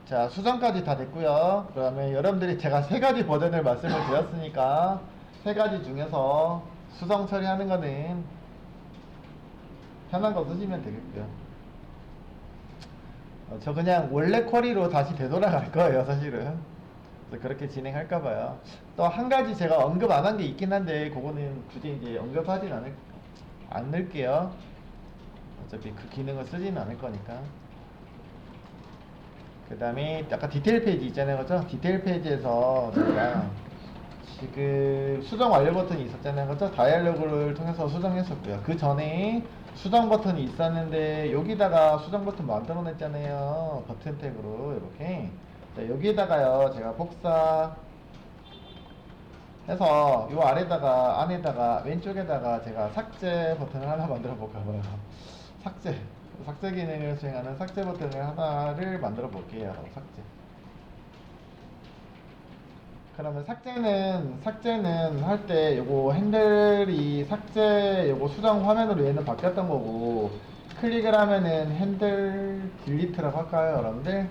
자, 수정까지 다 됐고요. 그러면 여러분들이 제가 세 가지 버전을 말씀을 드렸으니까 세 가지 중에서 수정 처리하는 거는 편한 거 쓰시면 되겠고요. 저 그냥 원래 쿼리로 다시 되돌아갈 거예요, 사실은. 그래서 그렇게 진행할까봐요. 또 한 가지 제가 언급 안 한 게 있긴 한데, 그거는 굳이 이제 언급하진 않을게요. 어차피 그 기능을 쓰지는 않을 거니까. 그 다음에 아까 디테일 페이지 있잖아요, 그죠? 디테일 페이지에서 제가 지금 수정 완료 버튼이 있었잖아요, 그죠? 다이얼로그를 통해서 수정했었고요. 그 전에 수정 버튼이 있었는데 여기다가 수정 버튼 만들어냈잖아요, 버튼 택으로 이렇게. 자, 여기에다가요 제가 복사 해서 요 아래다가 안에다가 왼쪽에다가 제가 삭제 버튼을 하나 만들어 볼까 봐요. 삭제 기능을 수행하는 삭제 버튼을 하나를 만들어 볼게요. 삭제. 그러면 삭제는 할 때 요거 핸들이 삭제 요거 수정 화면으로 얘는 바뀌었던 거고, 클릭을 하면은 핸들 딜리트라고 할까요, 여러분들?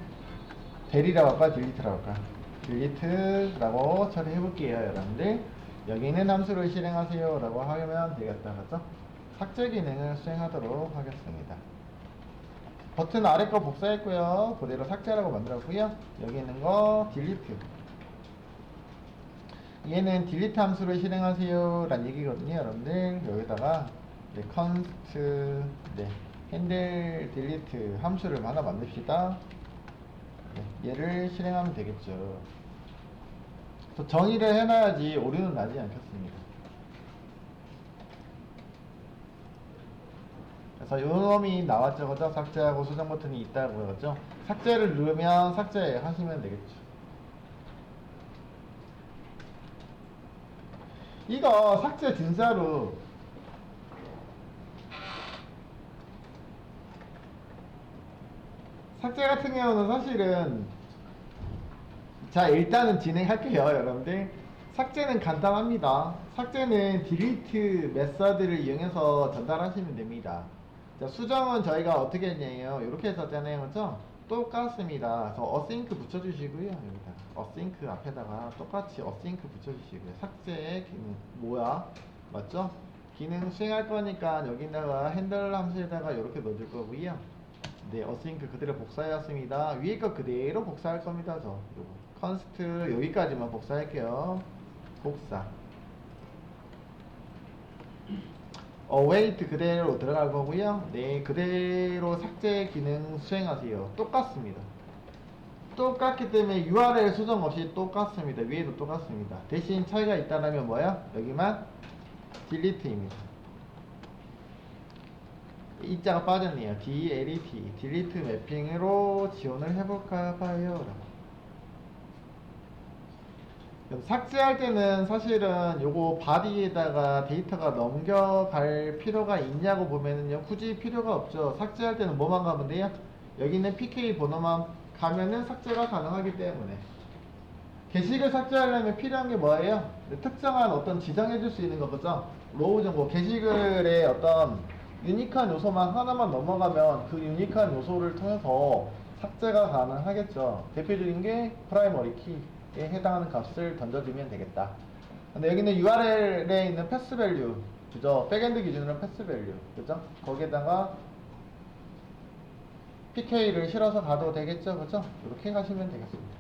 델이라고 할까요, 딜리트라고 할까요? 딜리트라고 처리해 볼게요, 여러분들. 여기는 함수를 실행하세요 라고 하면 되겠다, 그죠? 삭제 기능을 수행하도록 하겠습니다. 버튼 아래 거 복사했고요, 그대로 삭제라고 만들었고요. 여기 있는 거 딜리트, 얘는 딜리트 함수를 실행하세요 라는 얘기거든요, 여러분들. 여기다가 컨스트 핸들 딜리트 함수를 하나 만듭시다. 얘를 실행하면 되겠죠. 또 정의를 해놔야지 오류는 나지 않겠습니다. 그래서 요 놈이 나왔죠, 그죠? 삭제하고 수정 버튼이 있다고 그랬죠? 삭제를 누르면 삭제 하시면 되겠죠. 이거 삭제 진짜로 삭제 같은 경우는 사실은, 자, 일단은 진행할게요, 여러분들. 삭제는 간단합니다. 삭제는 딜리트 메서드를 이용해서 전달하시면 됩니다. 자, 수정은 저희가 어떻게 했냐요, 이렇게 했었잖아요, 그죠? 똑같습니다. 그래서 어싱크 붙여주시고요, 여기다 어싱크 앞에다가 똑같이 어싱크 붙여주시고요. 삭제의 기능 뭐야, 맞죠? 기능 수행할 거니까 여기다가 핸들 함수에다가 이렇게 넣어줄 거고요. 네, 어싱크 그대로 복사해왔습니다. 위에 거 그대로 복사할 겁니다. 저 요거 컨스트 여기까지만 복사할게요. 복사. 어웨이트 그대로 들어갈 거고요. 네, 그대로 삭제 기능 수행하세요. 똑같습니다. 똑같기 때문에 URL 수정 없이 똑같습니다. 위에도 똑같습니다. 대신 차이가 있다면 뭐야? 여기만 딜리트입니다. 이자가 빠졌네요. DLET, 딜리트 매핑으로 지원을 해볼까 봐요. 그럼 삭제할 때는 사실은 요거 바디에다가 데이터가 넘겨갈 필요가 있냐고 보면은요, 굳이 필요가 없죠. 삭제할 때는 뭐만 가면 돼요? 여기 있는 PK 번호만 가면은 삭제가 가능하기 때문에. 게시글 삭제하려면 필요한 게 뭐예요? 특정한 어떤 지정해줄 수 있는 거죠. 로우 정보, 게시글의 어떤 유니크한 요소만 하나만 넘어가면 그 유니크한 요소를 통해서 삭제가 가능하겠죠. 대표적인 게 프라이머리 키에 해당하는 값을 던져주면 되겠다. 근데 여기는 URL에 있는 패스 밸류, 그죠? 백엔드 기준으로 패스 밸류, 그죠? 거기에다가 PK를 실어서 가도 되겠죠, 그죠? 이렇게 가시면 되겠습니다.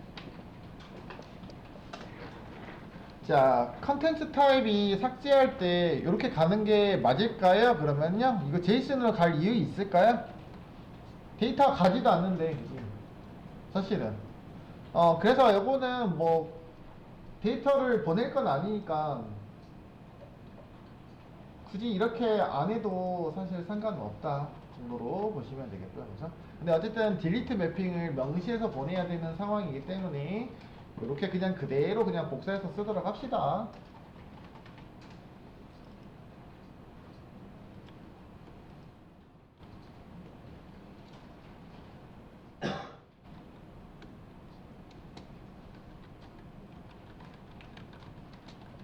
자, 컨텐츠 타입이 삭제할 때 이렇게 가는 게 맞을까요? 그러면요, 이거 제이슨으로 갈 이유 있을까요? 데이터가 가지도 않는데, 사실은. 그래서 요거는 뭐 데이터를 보낼 건 아니니까 굳이 이렇게 안 해도 사실 상관은 없다 정도로 보시면 되겠고요, 그죠? 근데 어쨌든 딜리트 매핑을 명시해서 보내야 되는 상황이기 때문에 이렇게 그냥 그대로 그냥 복사해서 쓰도록 합시다.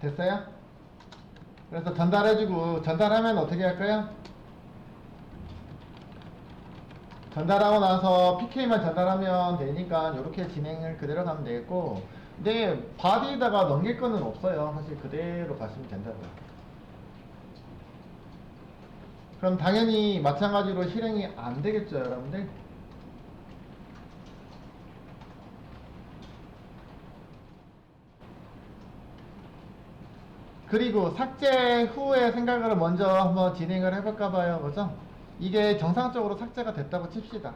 됐어요? 그래서 전달해주고, 전달하면 어떻게 할까요? 전달하고 나서 PK만 전달하면 되니까 이렇게 진행을 그대로 가면 되겠고, 근데 바디에다가 넘길 거는 없어요. 사실 그대로 가시면 된다고요. 그럼 당연히 마찬가지로 실행이 안 되겠죠, 여러분들? 그리고 삭제 후에 생각을 먼저 한번 진행을 해볼까 봐요. 그죠? 이게 정상적으로 삭제가 됐다고 칩시다.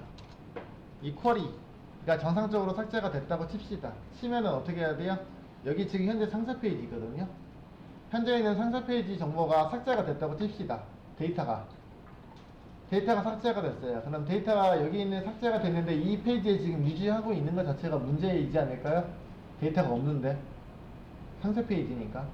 이 쿼리가 정상적으로 삭제가 됐다고 칩시다. 치면은 어떻게 해야 돼요? 여기 지금 현재 상세 페이지거든요. 현재 있는 상세 페이지 정보가 삭제가 됐다고 칩시다. 데이터가 삭제가 됐어요. 그럼 데이터가 여기 있는 삭제가 됐는데 이 페이지에 지금 유지하고 있는 것 자체가 문제이지 않을까요? 데이터가 없는데 상세 페이지니까.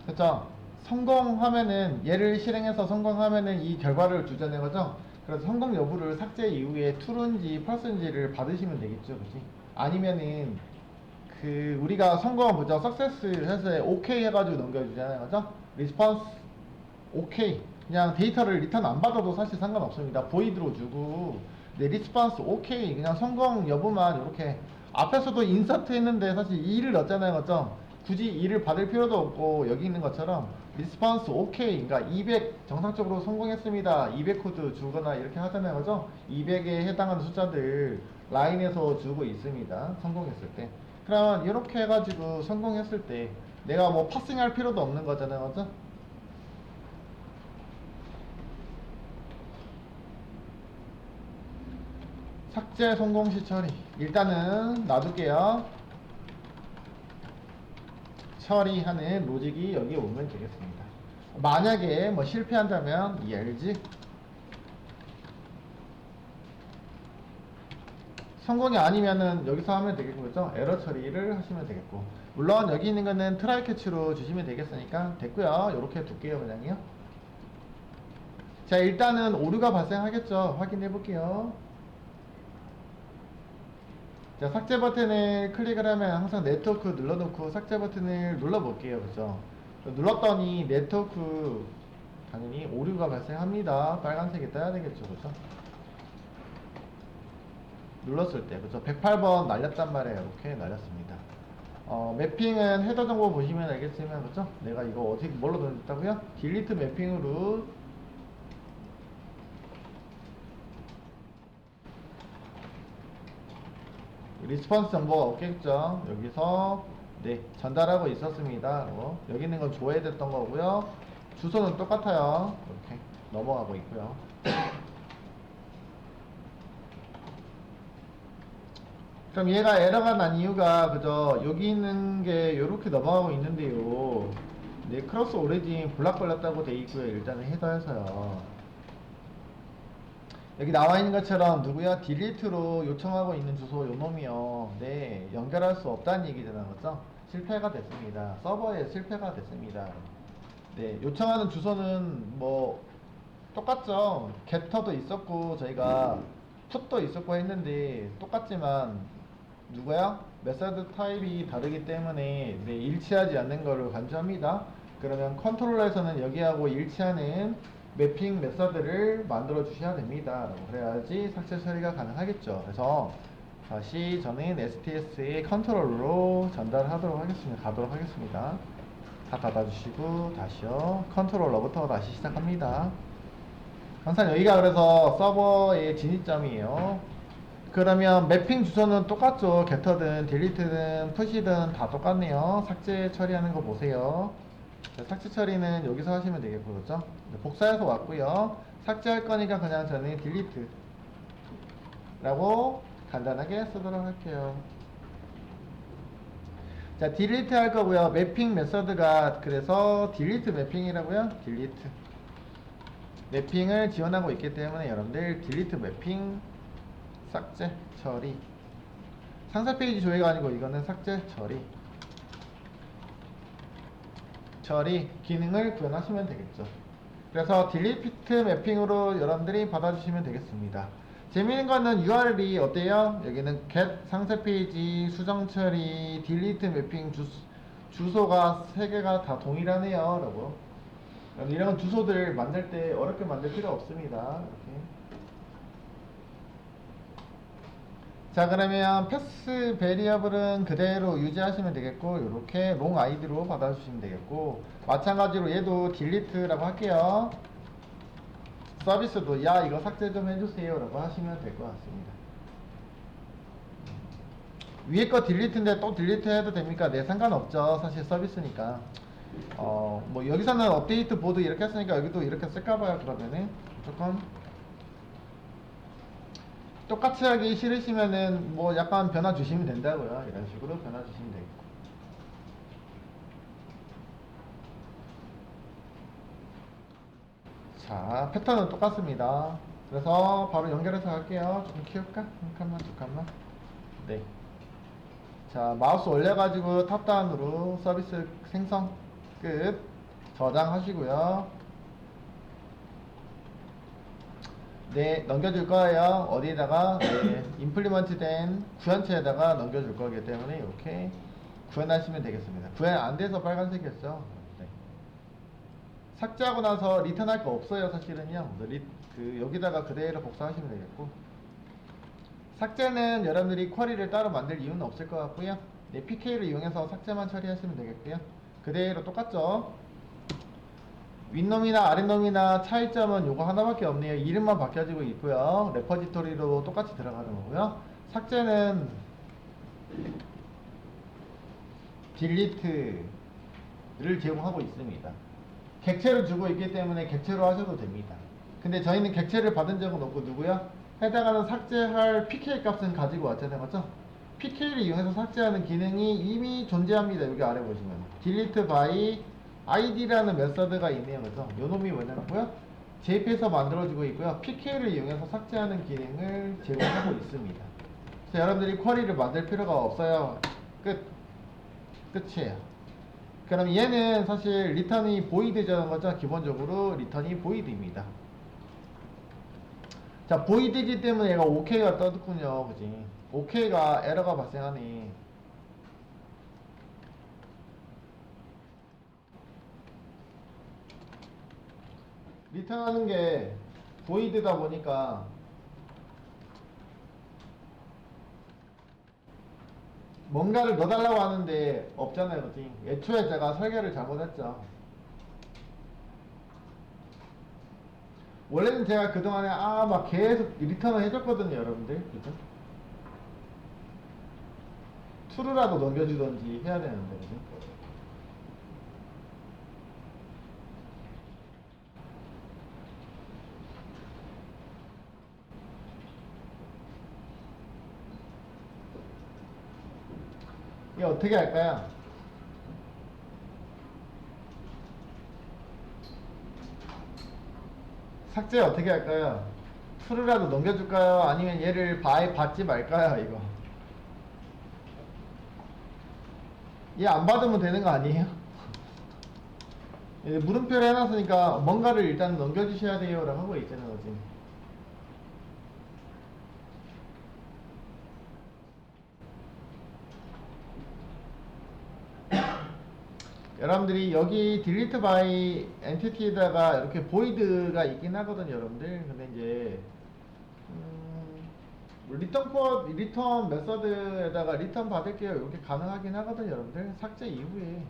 그쵸? 성공하면은 얘를 실행해서 성공하면은 이 결과를 주잖아요. 그죠? 그래서 성공 여부를 삭제 이후에 true인지 false인지를 받으시면 되겠죠. 그치? 아니면은 그 우리가 성공한 뭐죠? success 해서 OK 해가지고 넘겨주잖아요. 그죠? response OK. 그냥 데이터를 리턴 안 받아도 사실 상관없습니다. void로 주고 네, response OK. 그냥 성공 여부만 이렇게 앞에서도 인서트 했는데 사실 2를 넣었잖아요. 그죠? 굳이 2를 받을 필요도 없고 여기 있는 것처럼 response OK. 그러니까 200 정상적으로 성공했습니다. 200 코드 주거나 이렇게 하잖아요. 그죠? 200에 해당하는 숫자들 라인에서 주고 있습니다. 성공했을 때. 그러면 이렇게 해가지고 성공했을 때 내가 뭐 파싱할 필요도 없는 거잖아요. 그죠? 삭제 성공 시 처리. 일단은 놔둘게요. 처리하는 로직이 여기 오면 되겠습니다. 만약에 뭐 실패한다면 ELG. 성공이 아니면은 여기서 하면 되겠죠. 에러 처리를 하시면 되겠고. 물론 여기 있는 거는 트라이 캐치로 주시면 되겠으니까 됐고요. 이렇게 둘게요. 그냥요. 자, 일단은 오류가 발생하겠죠. 확인해 볼게요. 자, 삭제 버튼을 클릭을 하면 항상 네트워크 눌러놓고 삭제 버튼을 눌러볼게요. 그죠? 눌렀더니 네트워크 당연히 오류가 발생합니다. 빨간색이 떠야 되겠죠. 그죠? 눌렀을 때. 그죠? 108번 날렸단 말이에요. 이렇게 날렸습니다. 매핑은 헤더 정보 보시면 알겠지만, 그죠? 내가 이거 어떻게, 뭘로 던졌다고요? 딜리트 매핑으로 리스폰스 정보가 없겠죠. 여기서 네 전달하고 있었습니다. 여기 있는 건 조회됐던 거고요. 주소는 똑같아요. 이렇게 넘어가고 있고요. 그럼 얘가 에러가 난 이유가 그저 여기 있는 게 이렇게 넘어가고 있는데요. 네, 크로스 오리진 블락 걸렸다고 돼 있고요. 일단은 헤더에서요. 여기 나와 있는 것처럼 누구야? 딜리트로 요청하고 있는 주소 요놈이요. 네, 연결할 수 없다는 얘기잖아. 그죠? 실패가 됐습니다. 서버에 실패가 됐습니다. 네, 요청하는 주소는 뭐 똑같죠. gett도 있었고 저희가 put도 있었고 했는데 똑같지만 누구야? 메서드 타입이 다르기 때문에 네, 일치하지 않는 것을 간주합니다. 그러면 컨트롤러에서는 여기하고 일치하는 매핑 메서드를 만들어 주셔야 됩니다. 그래야지 삭제 처리가 가능하겠죠. 그래서 다시 저는 STS의 컨트롤러로 전달하도록 하겠습니다. 가도록 하겠습니다. 다 닫아주시고 다시요. 컨트롤러부터 다시 시작합니다. 항상 여기가 그래서 서버의 진입점이에요. 그러면 매핑 주소는 똑같죠. getter든 delete든 push든 다 똑같네요. 삭제 처리하는 거 보세요. 삭제 처리는 여기서 하시면 되겠고, 그렇죠? 복사해서 왔고요. 삭제할 거니까 그냥 저는 delete 라고 간단하게 쓰도록 할게요. 자, delete 할 거고요. 매핑 메서드가 그래서 delete 매핑이라고요. delete 매핑을 지원하고 있기 때문에 여러분들 delete 매핑 삭제 처리, 상세 페이지 조회가 아니고 이거는 삭제 처리 기능을 구현하시면 되겠죠. 그래서 딜리트 매핑으로 여러분들이 받아주시면 되겠습니다. 재미있는 거는 URL이 어때요? 여기는 get 상세 페이지, 수정 처리, 딜리트 매핑 주소가 3개가 다 동일하네요. 라고. 이런 주소들 만들 때 어렵게 만들 필요 없습니다. 이렇게. 자, 그러면 패스 베리어블은 그대로 유지하시면 되겠고, 이렇게 롱 아이디로 받아주시면 되겠고, 마찬가지로 얘도 딜리트라고 할게요. 서비스도 야 이거 삭제 좀 해주세요 라고 하시면 될 것 같습니다. 위에 거 딜리트인데 또 딜리트 해도 됩니까? 네, 상관없죠. 사실 서비스니까. 뭐 여기서는 업데이트 보드 이렇게 했으니까 여기도 이렇게 쓸까봐요. 그러면은 무조건 똑같이 하기 싫으시면은 뭐 약간 변화 주시면 된다고요. 이런 식으로 변화 주시면 되겠고. 자, 패턴은 똑같습니다. 그래서 바로 연결해서 갈게요. 좀 키울까? 한 칸만, 두 칸만. 네. 자, 마우스 올려가지고 탑다운으로 서비스 생성 끝 저장하시고요. 네, 넘겨줄 거예요. 어디에다가 네, 임플리먼트 된 구현체에다가 넘겨줄 거기 때문에 이렇게 구현하시면 되겠습니다. 구현 안 돼서 빨간색이었죠. 네. 삭제하고 나서 리턴할 거 없어요. 사실은요. 여기다가 그대로 복사하시면 되겠고, 삭제는 여러분들이 쿼리를 따로 만들 이유는 없을 것 같고요. 네, PK를 이용해서 삭제만 처리하시면 되겠고요. 그대로 똑같죠. 윗놈이나 아랫놈이나 차이점은 요거 하나밖에 없네요. 이름만 바뀌어지고 있고요. 레퍼지토리로 똑같이 들어가는 거고요. 삭제는 딜리트를 제공하고 있습니다. 객체를 주고 있기 때문에 객체로 하셔도 됩니다. 근데 저희는 객체를 받은 적은 없고, 누구야? 해당하는 삭제할 PK 값은 가지고 왔잖아요. 맞죠? PK를 이용해서 삭제하는 기능이 이미 존재합니다. 여기 아래 보시면 delete by id라는 메서드가 있네요. 그래서 요놈이 뭐냐고요? JP에서 만들어지고 있고요. PK를 이용해서 삭제하는 기능을 제공하고 있습니다. 그래서 여러분들이 쿼리를 만들 필요가 없어요. 끝이에요. 그럼 얘는 사실 리턴이 보이드라는 거죠. 기본적으로 리턴이 보이드입니다. 자, 보이드이기 때문에 얘가 OK가 떠드군요. 그지? OK가 에러가 발생하니. 리턴하는 게 보이드다 보니까 뭔가를 넣어달라고 하는데 없잖아요. 그지? 애초에 제가 설계를 잘못했죠. 원래는 제가 그동안에 막 계속 리턴을 해줬거든요. 여러분들. 그죠? 투르라도 넘겨주던지 해야 되는데. 그죠? 이게 어떻게 할까요? 삭제 어떻게 할까요? 투르라도 넘겨줄까요? 아니면 얘를 받지 말까요? 이거 얘 안 받으면 되는 거 아니에요? 물음표를 해놨으니까 뭔가를 일단 넘겨주셔야 돼요 라고 하고 있잖아요. 그지? 여러분들이 여기 delete by entity에다가 이렇게 void가 있긴 하거든요. 여러분들. 근데 이제 리턴 메서드에다가 리턴 받을게요 이렇게 가능하긴 하거든요. 여러분들. 삭제 이후에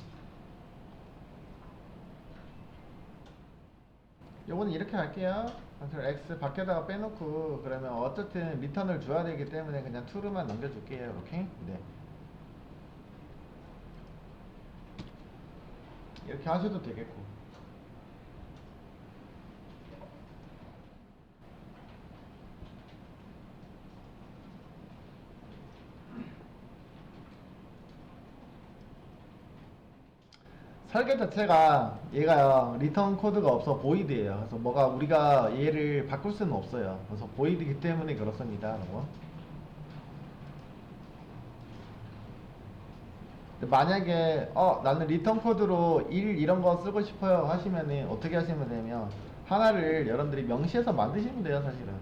요거는 이렇게 할게요. 컨트롤 X 밖에다가 빼놓고, 그러면 어쨌든 리턴을 줘야 되기 때문에 그냥 true만 넘겨줄게요. 이렇게. 네. 이렇게 하셔도 되겠고. 설계 자체가 얘가요 리턴 코드가 없어 보이드예요. 그래서 우리가 얘를 바꿀 수는 없어요. 그래서 보이드이기 때문에 그렇습니다. 라고. 만약에 나는 리턴 코드로 1 이런 거 쓰고 싶어요 하시면은 어떻게 하시면 되냐면, 하나를 여러분들이 명시해서 만드시면 돼요. 사실은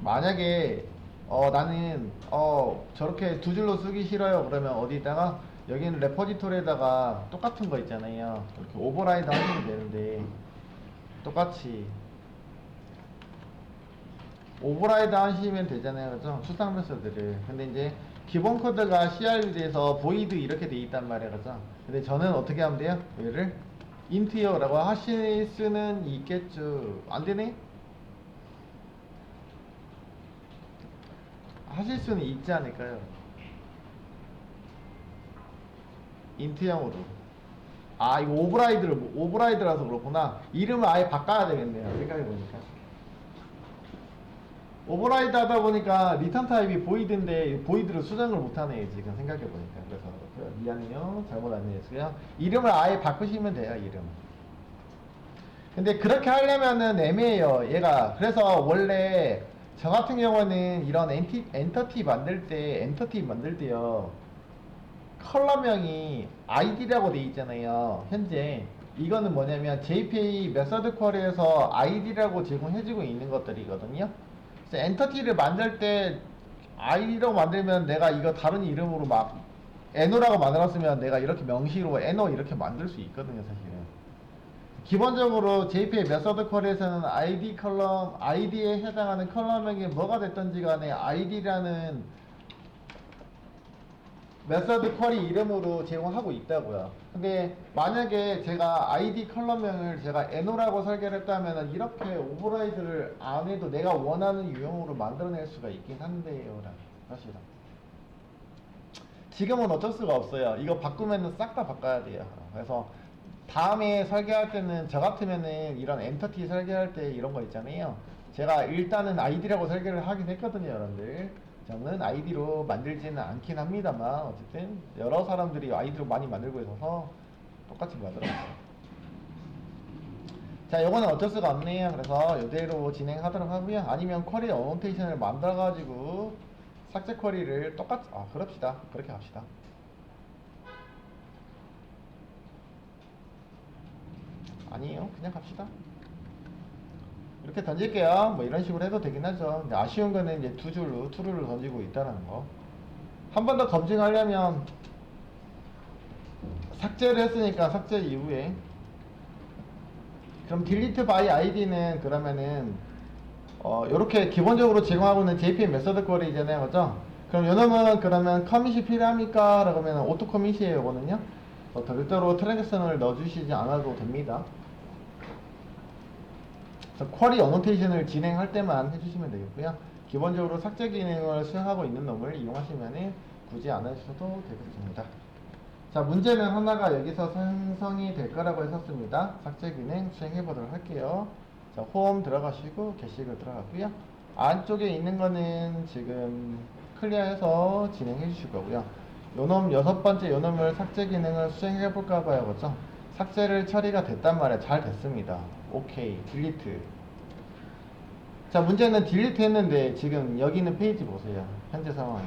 만약에 나는 저렇게 두 줄로 쓰기 싫어요 그러면 어디다가, 여기는 레포지토리에다가 똑같은 거 있잖아요. 이렇게 오버라이드 하시면 되는데, 똑같이 오버라이드 하시면 되잖아요. 그죠? 수상 메소드를. 근데 이제 기본 코드가 CRUD에서 void 이렇게 돼 있단 말이에요. 그죠? 근데 저는 어떻게 하면 돼요? 얘를 int라고 하실 수는 있겠죠. 안 되네? 하실 수는 있지 않을까요? 인트형으로. 아, 이거 오버라이드라서 그렇구나. 이름을 아예 바꿔야 되겠네요. 생각해보니까. 오버라이드 하다 보니까 리턴 타입이 보이드인데 보이드를 수정을 못하네 지금 생각해보니까. 그래서 미안해요, 잘못 안내했어요. 이름을 아예 바꾸시면 돼요. 이름. 근데 그렇게 하려면은 애매해요 얘가. 그래서 원래 저 같은 경우는 이런 엔터티 만들 때요, 컬러명이 id라고 돼 있잖아요. 현재 이거는 뭐냐면 JPA 메서드 쿼리에서 id라고 제공해주고 있는 것들이거든요. 그래서 엔터티를 만들 때 id라고 만들면 내가 이거 다른 이름으로 막 NO라고 만들었으면 내가 이렇게 명시로 NO 이렇게 만들 수 있거든요 사실은. 기본적으로 JPA 메서드 쿼리에서는 id에 해당하는 컬러명이 뭐가 됐던지 간에 id라는 메서드 쿼리 이름으로 제공하고 있다고요. 근데 만약에 제가 id 컬러명을 제가 NO라고 설계를 했다면 이렇게 오버라이드를 안 해도 내가 원하는 유형으로 만들어낼 수가 있긴 한데요. 사실은 지금은 어쩔 수가 없어요. 이거 바꾸면은 싹 다 바꿔야 돼요. 그래서 다음에 설계할 때는 저 같으면은 이런 엔터티 설계할 때 이런 거 있잖아요. 제가 일단은 id라고 설계를 하긴 했거든요, 여러분들. 저는 id로 만들지는 않긴 합니다만 어쨌든 여러 사람들이 id로 많이 만들고 있어서 똑같이 만들었어요. 자, 요거는 어쩔 수가 없네요. 그래서 이대로 진행하도록 하고요. 아니면 쿼리 어노테이션을 만들어 가지고 삭제 쿼리를 똑같이 그럽시다. 그렇게 합시다. 아니에요, 그냥 갑시다. 이렇게 던질게요. 뭐 이런 식으로 해도 되긴 하죠. 근데 아쉬운 거는 이제 투루를 던지고 있다는 거. 한 번 더 검증하려면 삭제를 했으니까 삭제 이후에 그럼 delete by id는 그러면은 요렇게 기본적으로 제공하고 있는 JPM 메서드 쿼리잖아요. 그죠? 그럼 요놈은 그러면 커밋이 필요합니까? 라고 하면 오토 커밋이에요. 요거는요. 별도로 트랜잭션을 넣어주시지 않아도 됩니다. 쿼리 어노테이션을 진행할 때만 해주시면 되겠고요. 기본적으로 삭제 기능을 수행하고 있는 놈을 이용하시면 굳이 안 하셔도 되겠습니다. 자, 문제는 하나가 여기서 생성이 될 거라고 했었습니다. 삭제 기능 수행해 보도록 할게요. 자, 홈 들어가시고 게시글 들어가고요. 안쪽에 있는 거는 지금 클리어해서 진행해 주실 거고요. 요놈 여섯 번째 요놈을 삭제 기능을 수행해 볼까 봐요. 그죠? 삭제를 처리가 됐단 말이에요. 잘 됐습니다. 오케이, 딜리트. 자, 문제는 딜리트 했는데 지금 여기 있는 페이지 보세요. 현재 상황.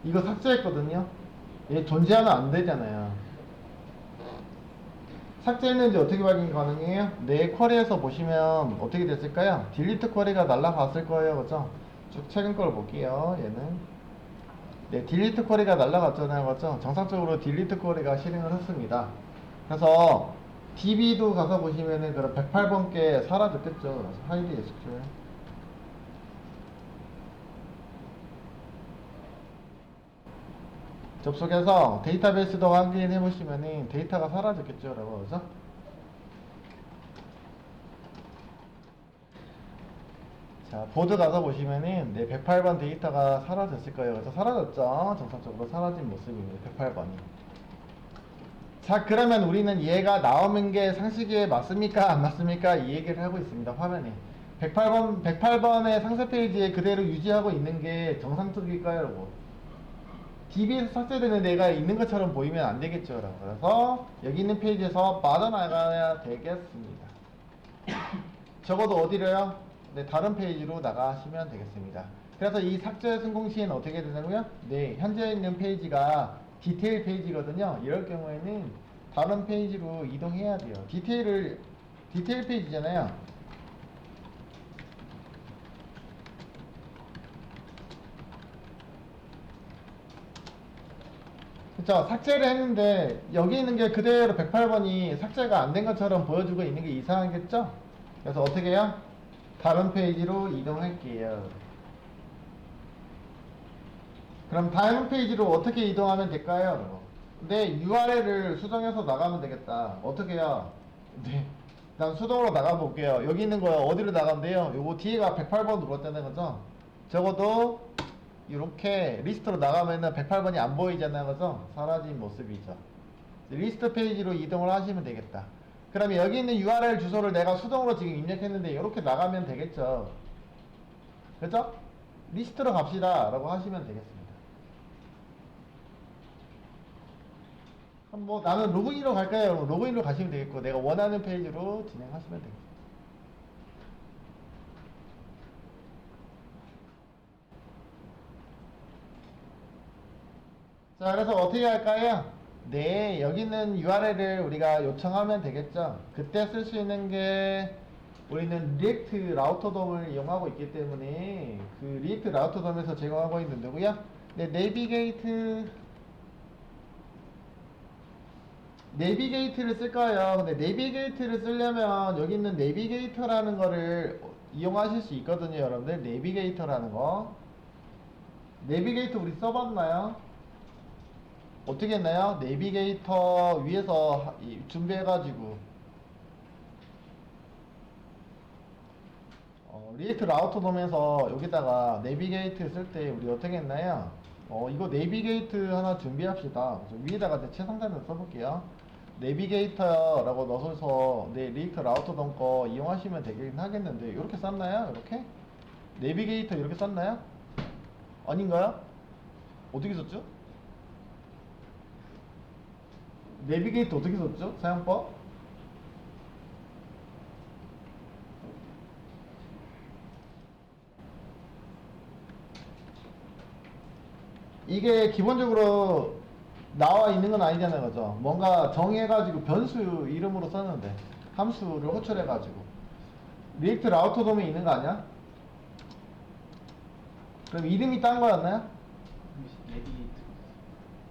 이거 삭제했거든요. 얘 존재하면 안 되잖아요. 삭제했는지 어떻게 확인 가능해요? 내 쿼리에서 보시면 어떻게 됐을까요? 딜리트 쿼리가 날라갔을 거예요. 그죠? 쭉 최근 걸 볼게요. 얘는. 네, 딜리트 쿼리가 날라갔잖아요. 그죠? 정상적으로 딜리트 쿼리가 실행을 했습니다. 그래서 DB도 가서 보시면은 그런 108번께 사라졌겠죠. 그래서 하이드 SQL. 접속해서 데이터베이스도 확인해 보시면은 데이터가 사라졌겠죠. 라고 그래서 자, 보드 가서 보시면은 네, 108번 데이터가 사라졌을 거예요. 그래서 사라졌죠. 정상적으로 사라진 모습입니다. 108번이. 자, 그러면 우리는 얘가 나오는 게 상식에 맞습니까? 안 맞습니까? 이 얘기를 하고 있습니다. 화면에. 108번의 상세 페이지에 그대로 유지하고 있는 게 정상적일까요? 여러분? DB에서 삭제되는 애가 있는 것처럼 보이면 안 되겠죠. 여러분. 그래서 여기 있는 페이지에서 빠져나가야 되겠습니다. 적어도 어디로요? 네, 다른 페이지로 나가시면 되겠습니다. 그래서 이 삭제 성공 시에는 어떻게 되냐고요? 네, 현재 있는 페이지가 디테일 페이지거든요. 이럴 경우에는 다른 페이지로 이동해야 돼요. 디테일 페이지잖아요. 그쵸? 삭제를 했는데 여기 있는 게 그대로 108번이 삭제가 안 된 것처럼 보여주고 있는 게 이상하겠죠? 그래서 어떻게 해요? 다른 페이지로 이동할게요. 그럼 다른 페이지로 어떻게 이동하면 될까요? 내 URL을 수정해서 나가면 되겠다. 어떻게 해요? 네. 일단 수동으로 나가볼게요. 여기 있는 거요. 어디로 나간대요? 요거 뒤에가 108번 눌렀다는 거죠? 적어도 이렇게 리스트로 나가면은 108번이 안 보이잖아요. 그죠? 사라진 모습이죠. 리스트 페이지로 이동을 하시면 되겠다. 그러면 여기 있는 URL 주소를 내가 수동으로 지금 입력했는데 이렇게 나가면 되겠죠. 그죠? 리스트로 갑시다 라고 하시면 되겠습니다. 그럼 뭐 나는 로그인으로 갈까요? 로그인으로 가시면 되겠고 내가 원하는 페이지로 진행하시면 되겠습니다. 자, 그래서 어떻게 할까요? 네, 여기 있는 URL을 우리가 요청하면 되겠죠. 그때 쓸 수 있는 게 우리는 리액트 라우터 돔을 이용하고 있기 때문에 그 리액트 라우터 돔에서 제공하고 있는 누구야? 네, 내비게이트를 쓸 거예요. 근데 내비게이트를 쓰려면 여기 있는 내비게이터라는 거를 이용하실 수 있거든요, 여러분들. 내비게이터라는 거. 내비게이터 우리 써봤나요? 어떻게 했나요? 내비게이터 위에서 준비해가지고 리액트 라우터 돔에서 여기다가 내비게이트 쓸 때 우리 어떻게 했나요? 이거 내비게이트 하나 준비합시다. 그래서 위에다가 내 최상단을 써볼게요. 내비게이터라고 넣어서 내 리액트 라우터 돔 거 이용하시면 되긴 하겠는데 이렇게 썼나요? 이렇게? 내비게이터 이렇게 썼나요? 아닌가요? 어떻게 썼죠? 내비게이터 어떻게 썼죠? 사용법? 이게 기본적으로 나와 있는 건 아니잖아요, 그죠? 뭔가 정해가지고 변수 이름으로 썼는데 함수를 호출해가지고 리액트 라우터 돔에 있는 거 아니야? 그럼 이름이 딴 거였나요? 내비게이트.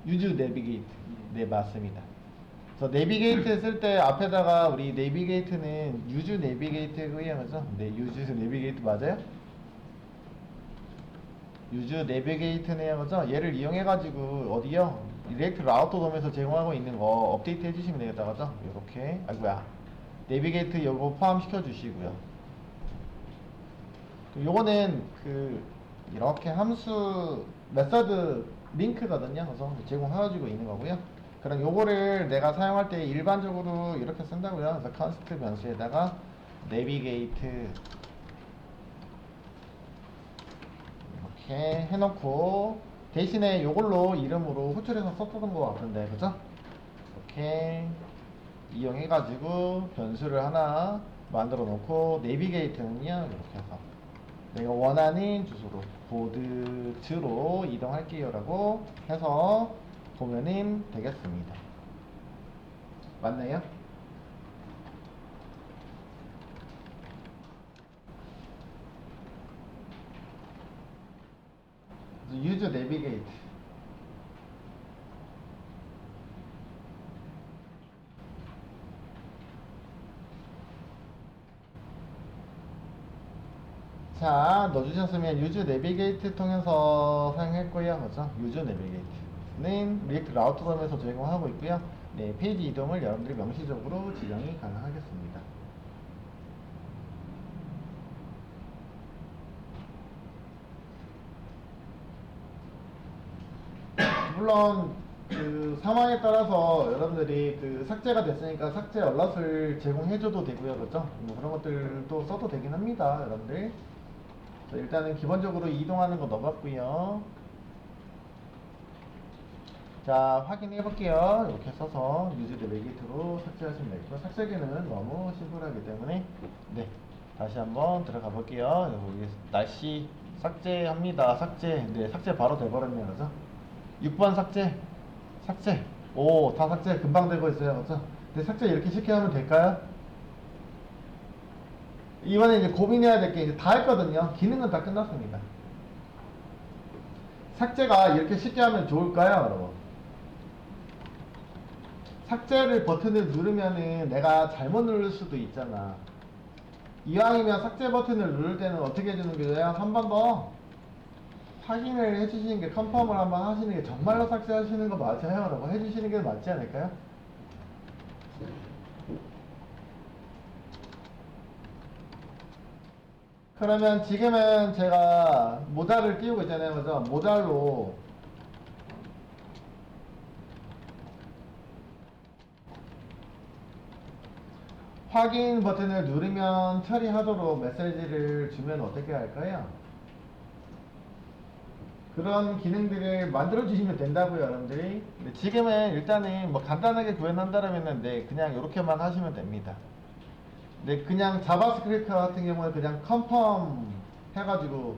유즈 내비게이트. 네, 맞습니다. 그래서 내비게이트 쓸 때 앞에다가 우리 내비게이트는 유즈 내비게이트고요, 그죠? 네, 유즈 내비게이트 맞아요? 유즈 내비게이트네요, 그죠? 얘를 이용해가지고 어디요? 리액트 라우터 돔에서 제공하고 있는 거 업데이트 해주시면 되겠다, 그죠? 요렇게. 아이고야. 내비게이트 요거 포함시켜 주시고요. 요거는 이렇게 함수 메서드 링크거든요. 그래서 제공해가지고 있는 거고요. 그럼 요거를 내가 사용할 때 일반적으로 이렇게 쓴다고요. 그래서 컨스트 변수에다가 내비게이트 이렇게 해놓고 대신에 요걸로 이름으로 호출해서 썼던 것 같은데, 그죠? 이렇게 이용해가지고 변수를 하나 만들어 놓고 내비게이트는요 이렇게 해서 내가 원하는 주소로 보드즈로 이동할게요 라고 해서 보면은 되겠습니다. 맞나요? 유저 내비게이트 자, 넣어주셨으면 유즈 내비게이트 통해서 사용했고요. 그죠? 유즈 내비게이트는 리액트 라우터 돔에서 제공하고 있고요. 네, 페이지 이동을 여러분들이 명시적으로 지정이 가능하겠습니다. 물론 그 상황에 따라서 여러분들이 삭제가 됐으니까 삭제 얼럿을 제공해줘도 되고요. 그죠? 뭐 그런 것들도 써도 되긴 합니다. 여러분들. 자, 일단은 기본적으로 이동하는 거 넣어봤고요. 자, 확인해 볼게요. 이렇게 써서 유즈 내비게이트로 삭제하시면 되겠고, 삭제기는 너무 심플하기 때문에 네, 다시 한번 들어가 볼게요. 여기 날씨 삭제합니다. 삭제. 네, 삭제 바로 돼버렸네요. 그죠? 6번 삭제. 삭제. 오, 다 삭제 금방 되고 있어요. 그죠? 근데 삭제 이렇게 쉽게 하면 될까요? 이번에 이제 고민해야 될 게 이제 다 했거든요. 기능은 다 끝났습니다. 삭제가 이렇게 쉽게 하면 좋을까요, 여러분? 삭제를 버튼을 누르면은 내가 잘못 누를 수도 있잖아. 이왕이면 삭제 버튼을 누를 때는 어떻게 해주는 거예요? 한 번 더 확인을 해주시는 게, 컨펌을 한번 하시는 게, 정말로 삭제하시는 거 맞아요? 라고 해주시는 게 맞지 않을까요? 그러면 지금은 제가 모달을 띄우고 있잖아요. 그죠? 모달로 확인 버튼을 누르면 처리하도록 메시지를 주면 어떻게 할까요? 그런 기능들을 만들어 주시면 된다고요, 여러분들이. 근데 지금은 일단은 뭐 간단하게 구현한다라면 그냥 이렇게만 하시면 됩니다. 근데 그냥 자바스크립트 같은 경우는 그냥 컨펌 해가지고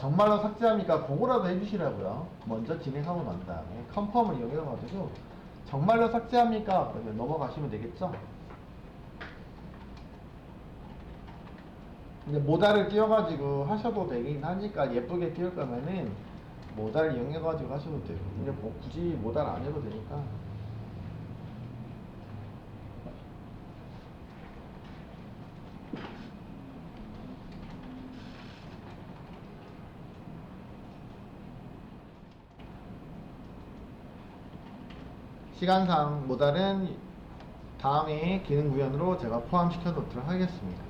정말로 삭제합니까? 그거라도 해주시라고요. 먼저 진행하고 난 다음에 컨펌을 이용해가지고 정말로 삭제합니까? 그러면 넘어가시면 되겠죠. 근데 모달을 띄워가지고 하셔도 되긴 하니까, 예쁘게 띄울 거면은 모달 이용해가지고 하셔도 돼요. 근데 뭐 굳이 모달 안 해도 되니까. 시간상 모달은 다음에 기능 구현으로 제가 포함시켜 놓도록 하겠습니다.